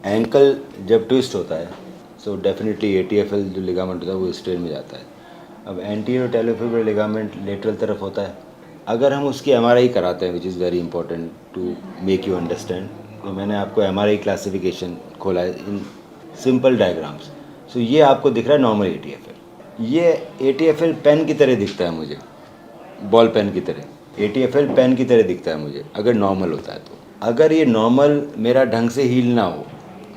Ankle जब twist होता है सो डेफिनेटली एटीएफएल जो लिगामेंट होता है वो स्ट्रेन में जाता है। अब एंटीरियर टेलोफिब्रल लिगामेंट लेटरल तरफ होता है। अगर हम उसकी एमआरआई कराते हैं which is very important to make you understand, तो मैंने आपको एमआरआई क्लासिफिकेशन खोला है इन सिंपल डायग्राम्स। सो ये आपको दिख रहा है नॉर्मल एटीएफएल। ये एटीएफएल पेन की तरह दिखता है मुझे, बॉल पेन की तरह। एटीएफएल पेन की तरह दिखता है मुझे अगर नॉर्मल होता है तो। अगर ये नॉर्मल मेरा ढंग से हील ना हो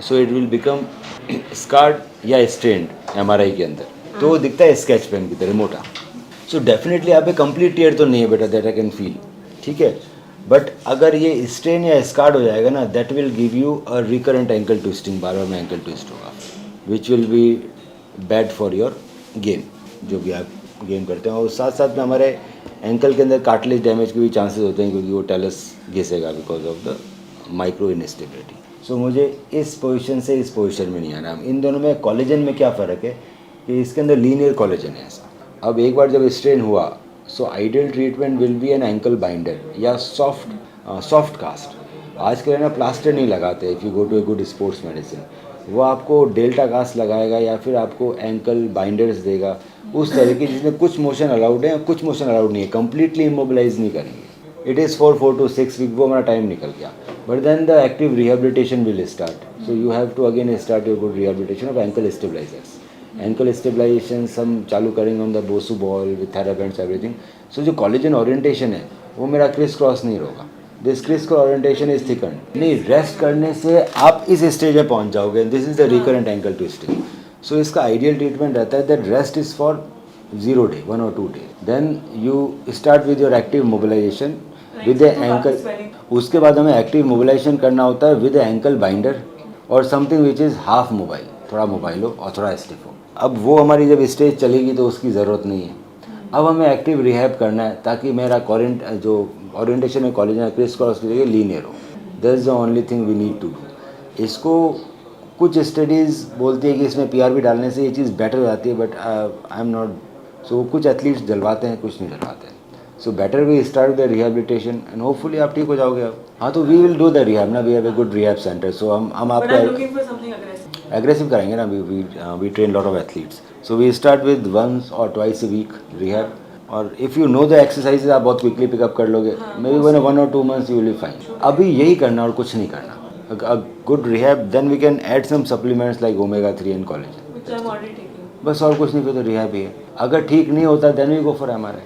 so it will become scarred या स्ट्रेंड एमआरआई के अंदर, तो वो दिखता है स्केच पेन की तरह मोटा। सो डेफिनेटली यहाँ पे कंप्लीट टीयर तो नहीं है बेटा, दैट आई कैन फील, ठीक है। बट अगर ये स्ट्रेन या स्कार्ड हो जाएगा ना, that will give you a recurrent ankle twisting, बार बार में एंकल ट्विस्ट होगा, which will be bad for your game, जो भी आप गेम करते हैं। और साथ साथ में हमारे एंकल के अंदर कार्टिलेज डैमेज के भी चांसेस होते हैं, क्योंकि वो टेलस घिसेगा because of the micro instability. So मुझे इस पोजीशन से इस पोजीशन में नहीं आना। इन दोनों में कोलेजन में क्या फ़र्क है कि इसके अंदर लीनियर कोलेजन है ऐसा। अब एक बार जब स्ट्रेन हुआ so ideal treatment will be an ankle binder या सॉफ्ट कास्ट। आजकल ना प्लास्टर नहीं लगाते, if you go to a good sports medicine, वो आपको डेल्टा कास्ट लगाएगा या फिर आपको एंकल बाइंडर्स देगा उस तरह की, जिसमें कुछ मोशन अलाउड है कुछ मोशन अलाउड नहीं है, कंप्लीटली इमोबिलाइज नहीं करेंगे। It is for 4 to 6 week, वो हमारा टाइम निकल गया। But then the active rehabilitation will start. So you have to again start your good rehabilitation of ankle stabilisers. Ankle stabilisation हम चालू करेंगे on the BOSU ball with therabands everything. So जो collagen orientation है वो मेरा Chris cross नहीं होगा, this criss cross orientation is thickened. नहीं, रेस्ट करने से आप इस स्टेज में पहुंच जाओगे, this is the recurrent ankle twisting. So इसका आइडियल ट्रीटमेंट रहता है that rest is for 0 day, 1 or 2 days, then you start with your active mobilization with the ankle। उसके बाद हमें एक्टिव मोबिलाइजेशन करना होता है विद एंकल बाइंडर और something which is half mobile, थोड़ा मोबाइल हो और थोड़ा स्टिफ हो। अब वो हमारी जब स्टेज चलेगी तो उसकी ज़रूरत नहीं है। अब हमें एक्टिव रिहैब करना है ताकि मेरा जो ओरिएंटेशन है कॉलेज क्रिस क्रॉस की जगह लीनियर हो। That is the only thing we need to do. इसको कुछ स्टडीज़ बोलती है कि इसमें पीआरबी डालने से ये चीज़ बेटर हो जाती है, but I am not. So कुछ एथलीट्स जलवाते हैं, कुछ नहीं जलवाते हैं। So better we start the rehabilitation and hopefully आप ठीक हो जाओगे। अब हाँ, तो we will do the rehab ना, we have a good rehab centre. So हम आपको एग्रेसिव कराएंगे ना। We train lot of athletes, so we start with 1 or 2 a week rehab. और if you know the exercises आप बहुत quickly pickup कर लोगे। May be 1 or 2 months you will be fine. अभी यही करना और कुछ नहीं करना। A good rehab, then we can add some supplements like omega-3 and collagen। which I'm already taking। बस और कुछ नहीं, फिर तो रिहैब ही है। अगर ठीक नहीं होता then we go for MRI।